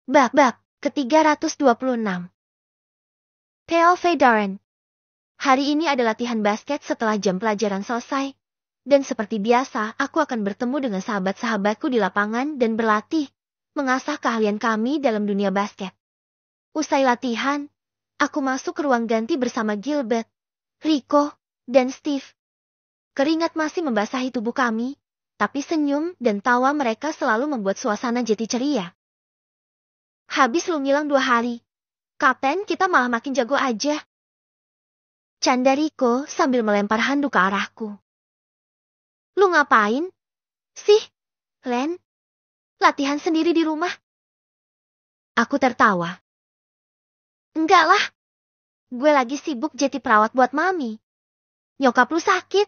Bab ke-326. POV Darren. Hari ini ada latihan basket setelah jam pelajaran selesai. Dan seperti biasa, aku akan bertemu dengan sahabat-sahabatku di lapangan dan berlatih, mengasah keahlian kami dalam dunia basket. Usai latihan, aku masuk ke ruang ganti bersama Gilbert, Rico, dan Steve. Keringat masih membasahi tubuh kami, tapi senyum dan tawa mereka selalu membuat suasana jadi ceria. Habis lu ngilang 2 hari. Kapten, kita malah makin jago aja. Canda Rico sambil melempar handuk ke arahku. Lu ngapain sih, Len? Latihan sendiri di rumah? Aku tertawa. Enggak lah. Gue lagi sibuk jadi perawat buat Mami. Nyokap lu sakit?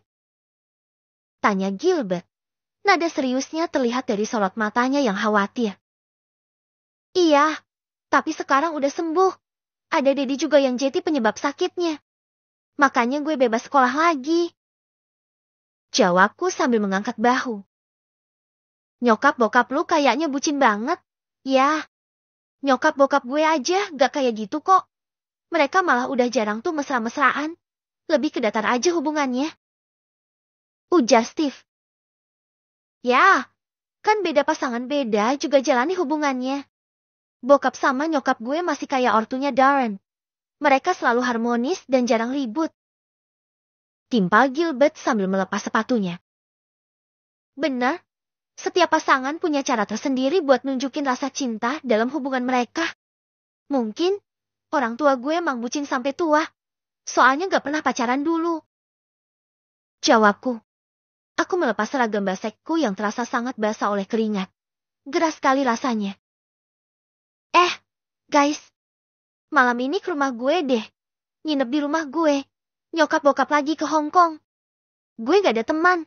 Tanya Gilbert. Nada seriusnya terlihat dari sorot matanya yang khawatir. Iya, tapi sekarang udah sembuh. Ada Dedi juga yang jadi penyebab sakitnya. Makanya gue bebas sekolah lagi. Jawabku sambil mengangkat bahu. Nyokap bokap lu kayaknya bucin banget. Ya, nyokap bokap gue aja gak kayak gitu kok. Mereka malah udah jarang tuh mesra-mesraan. Lebih ke datar aja hubungannya. Ujar Steve. Ya, kan beda pasangan beda juga jalani hubungannya. Bokap sama nyokap gue masih kayak ortunya Darren. Mereka selalu harmonis dan jarang ribut. Timpal Gilbert sambil melepas sepatunya. Benar, setiap pasangan punya cara tersendiri buat nunjukin rasa cinta dalam hubungan mereka. Mungkin, orang tua gue emang bucin sampai tua. Soalnya gak pernah pacaran dulu. Jawabku. Aku melepas seragam basekku yang terasa sangat basah oleh keringat. Geras sekali rasanya. Guys. Malam ini ke rumah gue deh. Nginep di rumah gue. Nyokap bokap lagi ke Hong Kong. Gue gak ada teman.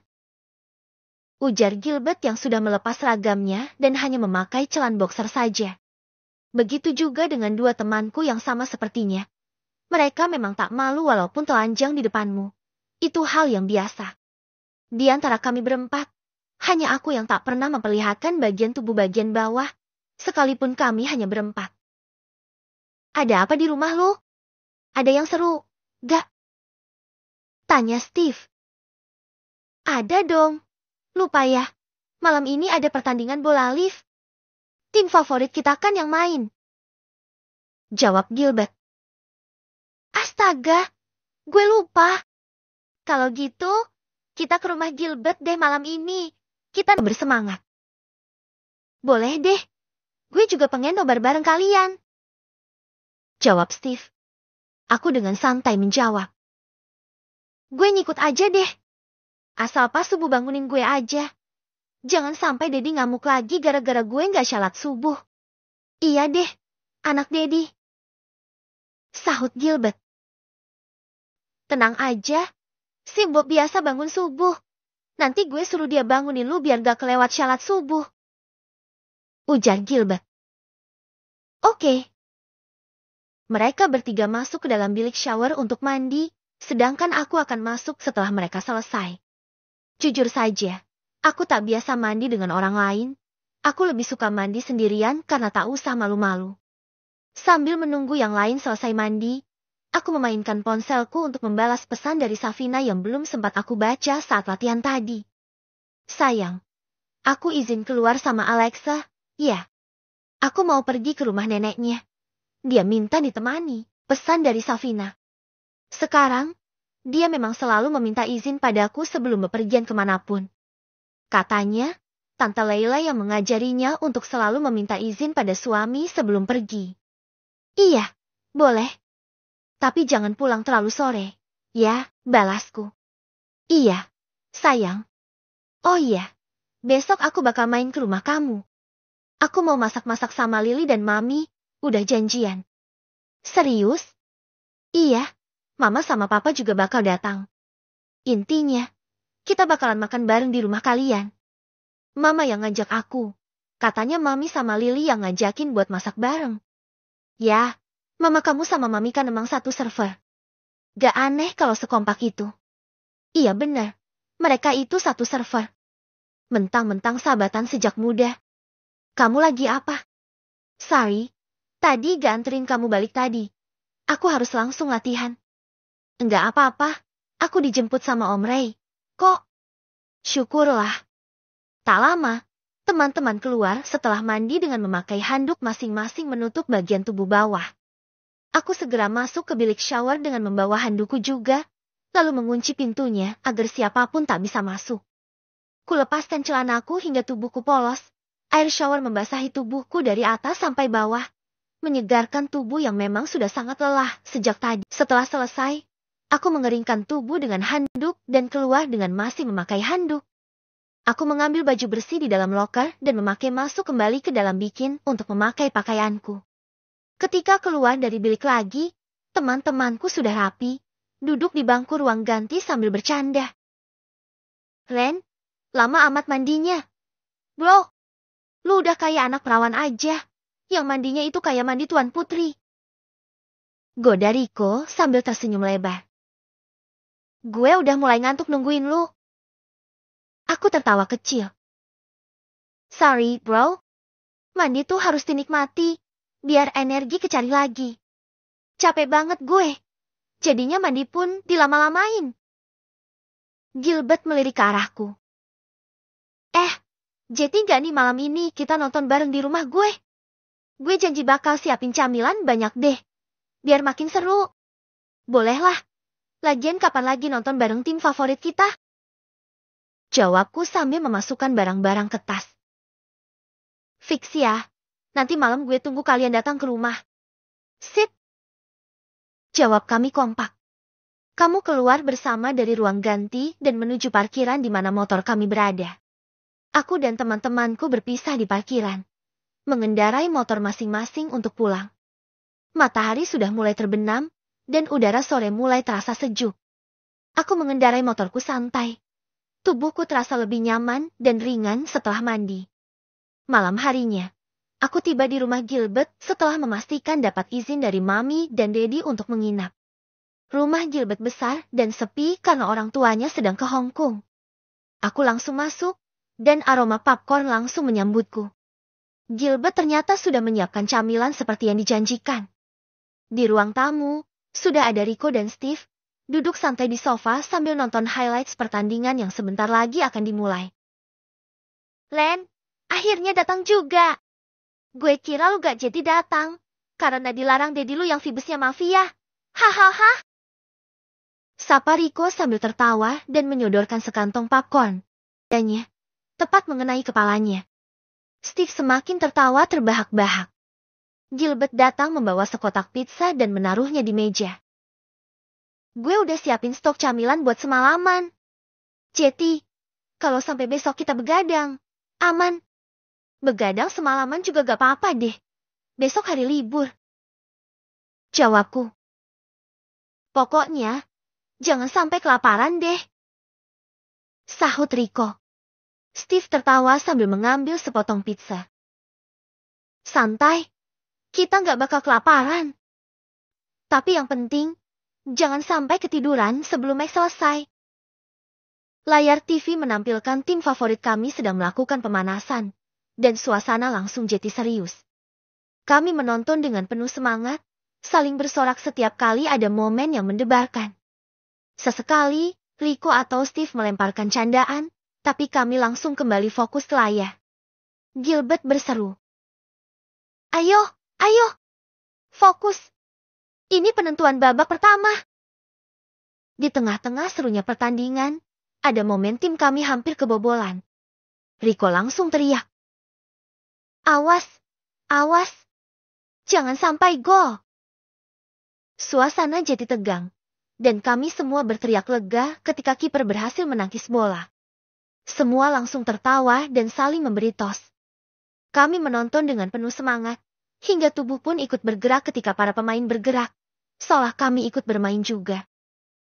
Ujar Gilbert yang sudah melepas seragamnya dan hanya memakai celan boxer saja. Begitu juga dengan 2 temanku yang sama sepertinya. Mereka memang tak malu walaupun telanjang di depanmu. Itu hal yang biasa. Di antara kami berempat, hanya aku yang tak pernah memperlihatkan bagian tubuh bagian bawah, sekalipun kami hanya berempat. Ada apa di rumah lu? Ada yang seru, gak? Tanya Steve. Ada dong. Lupa ya, malam ini ada pertandingan bola live. Tim favorit kita kan yang main. Jawab Gilbert. Astaga, gue lupa. Kalau gitu, kita ke rumah Gilbert deh malam ini. Kita bersemangat. Boleh deh, gue juga pengen nobar bareng kalian. Jawab Steve. Aku dengan santai menjawab. Gue ngikut aja deh. Asal pas subuh bangunin gue aja. Jangan sampai Dedi ngamuk lagi gara-gara gue gak syalat subuh. Iya deh, anak Dedi. Sahut Gilbert. Tenang aja. Si Bob biasa bangun subuh. Nanti gue suruh dia bangunin lu biar gak kelewat syalat subuh. Ujar Gilbert. Oke. Mereka bertiga masuk ke dalam bilik shower untuk mandi, sedangkan aku akan masuk setelah mereka selesai. Jujur saja, aku tak biasa mandi dengan orang lain. Aku lebih suka mandi sendirian karena tak usah malu-malu. Sambil menunggu yang lain selesai mandi, aku memainkan ponselku untuk membalas pesan dari Safina yang belum sempat aku baca saat latihan tadi. Sayang, aku izin keluar sama Alexa, ya. Aku mau pergi ke rumah neneknya. Dia minta ditemani, pesan dari Safina. Sekarang, dia memang selalu meminta izin padaku sebelum bepergian kemanapun. Katanya, Tante Leila yang mengajarinya untuk selalu meminta izin pada suami sebelum pergi. Iya, boleh. Tapi jangan pulang terlalu sore. Ya, balasku. Iya, sayang. Oh iya, besok aku bakal main ke rumah kamu. Aku mau masak-masak sama Lily dan Mami, udah janjian. Serius? Iya, Mama sama Papa juga bakal datang. Intinya, kita bakalan makan bareng di rumah kalian. Mama yang ngajak aku. Katanya Mami sama Lily yang ngajakin buat masak bareng. Ya, Mama kamu sama Mami kan emang satu server. Gak aneh kalau sekompak itu. Iya benar, mereka itu satu server. Mentang-mentang sahabatan sejak muda. Kamu lagi apa? Sorry, tadi gak anterin kamu balik tadi. Aku harus langsung latihan. Enggak apa-apa, aku dijemput sama Om Ray. Kok? Syukurlah. Tak lama, teman-teman keluar setelah mandi dengan memakai handuk masing-masing menutup bagian tubuh bawah. Aku segera masuk ke bilik shower dengan membawa handukku juga, lalu mengunci pintunya agar siapapun tak bisa masuk. Kulepaskan celanaku hingga tubuhku polos. Air shower membasahi tubuhku dari atas sampai bawah, menyegarkan tubuh yang memang sudah sangat lelah sejak tadi. Setelah selesai, aku mengeringkan tubuh dengan handuk dan keluar dengan masih memakai handuk. Aku mengambil baju bersih di dalam loker dan memakai masuk kembali ke dalam bikin untuk memakai pakaianku. Ketika keluar dari bilik lagi, teman-temanku sudah rapi, duduk di bangku ruang ganti sambil bercanda. Ren, lama amat mandinya. Bro, lu udah kayak anak perawan aja, yang mandinya itu kayak mandi Tuan Putri. Goda Riko sambil tersenyum lebar. Gue udah mulai ngantuk nungguin lu. Aku tertawa kecil. Sorry, bro. Mandi tuh harus dinikmati, biar energi kecari lagi. Capek banget gue. Jadinya mandi pun dilama-lamain. Gilbert melirik ke arahku. Jadi gak nih malam ini kita nonton bareng di rumah gue? Gue janji bakal siapin camilan banyak deh. Biar makin seru. Bolehlah. Lagian kapan lagi nonton bareng tim favorit kita? Jawabku sambil memasukkan barang-barang ke tas. Fix ya. Nanti malam gue tunggu kalian datang ke rumah. Sip. Jawab kami kompak. Kamu keluar bersama dari ruang ganti dan menuju parkiran di mana motor kami berada. Aku dan teman-temanku berpisah di parkiran, mengendarai motor masing-masing untuk pulang. Matahari sudah mulai terbenam, dan udara sore mulai terasa sejuk. Aku mengendarai motorku santai. Tubuhku terasa lebih nyaman dan ringan setelah mandi. Malam harinya, aku tiba di rumah Gilbert setelah memastikan dapat izin dari Mami dan Daddy untuk menginap. Rumah Gilbert besar dan sepi karena orang tuanya sedang ke Hong Kong. Aku langsung masuk, dan aroma popcorn langsung menyambutku. Gilbert ternyata sudah menyiapkan camilan seperti yang dijanjikan. Di ruang tamu, sudah ada Rico dan Steve, duduk santai di sofa sambil nonton highlights pertandingan yang sebentar lagi akan dimulai. Len, akhirnya datang juga. Gue kira lu gak jadi datang, karena dilarang Daddy lu yang vibesnya mafia. Hahaha. Sapa Rico sambil tertawa dan menyodorkan sekantong popcorn. Dannya tepat mengenai kepalanya. Steve semakin tertawa terbahak-bahak. Gilbert datang membawa sekotak pizza dan menaruhnya di meja. Gue udah siapin stok camilan buat semalaman. Jetty, kalau sampai besok kita begadang, aman. Begadang semalaman juga gak apa-apa deh. Besok hari libur. Jawabku. Pokoknya, jangan sampai kelaparan deh. Sahut Rico. Steve tertawa sambil mengambil sepotong pizza. Santai, kita nggak bakal kelaparan. Tapi yang penting, jangan sampai ketiduran sebelum match selesai. Layar TV menampilkan tim favorit kami sedang melakukan pemanasan, dan suasana langsung jadi serius. Kami menonton dengan penuh semangat, saling bersorak setiap kali ada momen yang mendebarkan. Sesekali, Rico atau Steve melemparkan candaan, tapi kami langsung kembali fokus ke layar. Gilbert berseru. Ayo, fokus. Ini penentuan babak pertama. Di tengah-tengah serunya pertandingan, ada momen tim kami hampir kebobolan. Rico langsung teriak. Awas, jangan sampai gol. Suasana jadi tegang, dan kami semua berteriak lega ketika kiper berhasil menangkis bola. Semua langsung tertawa dan saling memberi tos. Kami menonton dengan penuh semangat, hingga tubuh pun ikut bergerak ketika para pemain bergerak, seolah kami ikut bermain juga.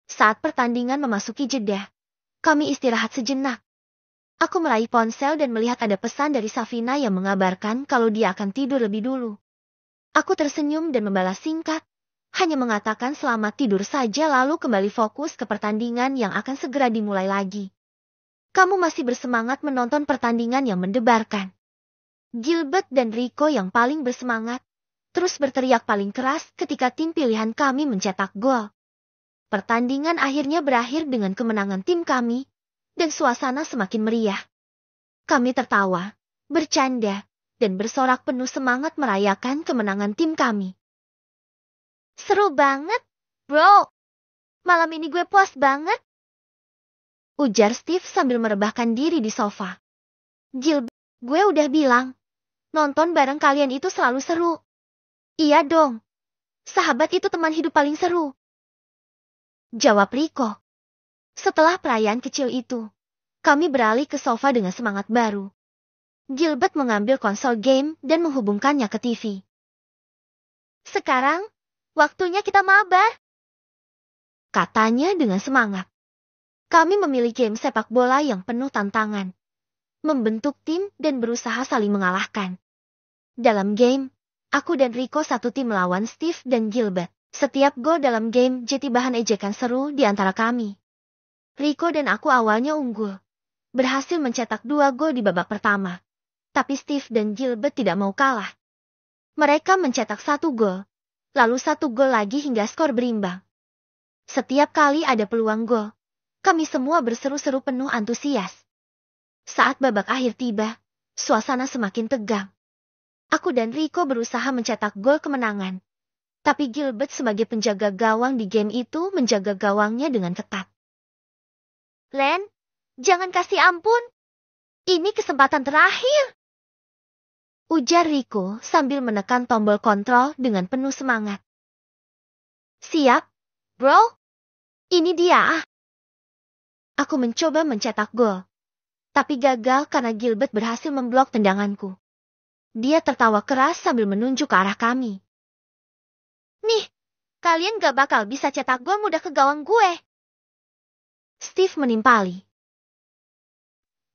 Saat pertandingan memasuki jeda, kami istirahat sejenak. Aku meraih ponsel dan melihat ada pesan dari Safina yang mengabarkan kalau dia akan tidur lebih dulu. Aku tersenyum dan membalas singkat, hanya mengatakan selamat tidur saja lalu kembali fokus ke pertandingan yang akan segera dimulai lagi. Kamu masih bersemangat menonton pertandingan yang mendebarkan. Gilbert dan Rico yang paling bersemangat, terus berteriak paling keras ketika tim pilihan kami mencetak gol. Pertandingan akhirnya berakhir dengan kemenangan tim kami, dan suasana semakin meriah. Kami tertawa, bercanda, dan bersorak penuh semangat merayakan kemenangan tim kami. Seru banget, bro. Malam ini gue puas banget, ujar Steve sambil merebahkan diri di sofa. Gilbert, gue udah bilang, nonton bareng kalian itu selalu seru. Iya dong, sahabat itu teman hidup paling seru, jawab Rico. Setelah perayaan kecil itu, kami beralih ke sofa dengan semangat baru. Gilbert mengambil konsol game dan menghubungkannya ke TV. Sekarang, waktunya kita mabar, katanya dengan semangat. Kami memilih game sepak bola yang penuh tantangan, membentuk tim dan berusaha saling mengalahkan. Dalam game, aku dan Rico satu tim melawan Steve dan Gilbert. Setiap gol dalam game jadi bahan ejekan seru di antara kami. Rico dan aku awalnya unggul, berhasil mencetak 2 gol di babak pertama. Tapi Steve dan Gilbert tidak mau kalah. Mereka mencetak 1 gol, lalu 1 gol lagi hingga skor berimbang. Setiap kali ada peluang gol, kami semua berseru-seru penuh antusias. Saat babak akhir tiba, suasana semakin tegang. Aku dan Rico berusaha mencetak gol kemenangan. Tapi Gilbert sebagai penjaga gawang di game itu menjaga gawangnya dengan ketat. Len, jangan kasih ampun. Ini kesempatan terakhir, ujar Rico sambil menekan tombol kontrol dengan penuh semangat. Siap, bro. Ini dia. Aku mencoba mencetak gol, tapi gagal karena Gilbert berhasil memblok tendanganku. Dia tertawa keras sambil menunjuk ke arah kami. Nih, kalian gak bakal bisa cetak gol mudah ke gawang gue, Steve menimpali.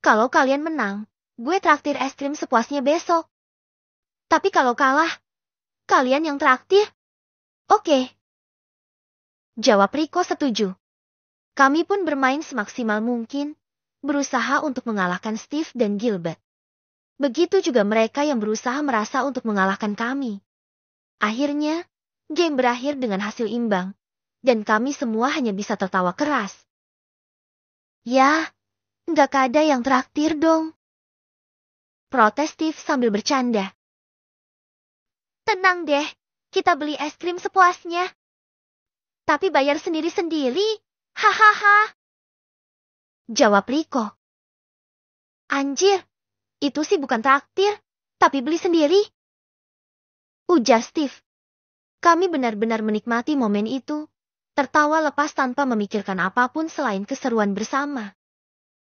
Kalau kalian menang, gue traktir es krim sepuasnya besok. Tapi kalau kalah, kalian yang traktir. Oke, jawab Rico setuju. Kami pun bermain semaksimal mungkin, berusaha untuk mengalahkan Steve dan Gilbert. Begitu juga mereka yang berusaha merasa untuk mengalahkan kami. Akhirnya, game berakhir dengan hasil imbang, dan kami semua hanya bisa tertawa keras. Ya, nggak ada yang traktir dong, protes Steve sambil bercanda. Tenang deh, kita beli es krim sepuasnya. Tapi bayar sendiri-sendiri, hahaha, jawab Rico. Anjir, itu sih bukan traktir, tapi beli sendiri, ujar Steve. Kami benar-benar menikmati momen itu, tertawa lepas tanpa memikirkan apapun selain keseruan bersama.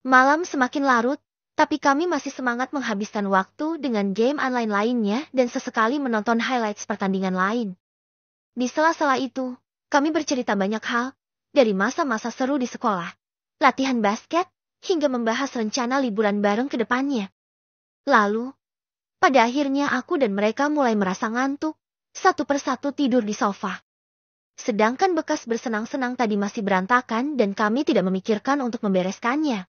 Malam semakin larut, tapi kami masih semangat menghabiskan waktu dengan game online lainnya dan sesekali menonton highlights pertandingan lain. Di sela-sela itu, kami bercerita banyak hal, dari masa-masa seru di sekolah, latihan basket, hingga membahas rencana liburan bareng ke depannya. Lalu, pada akhirnya aku dan mereka mulai merasa ngantuk, satu persatu tidur di sofa. Sedangkan bekas bersenang-senang tadi masih berantakan dan kami tidak memikirkan untuk membereskannya.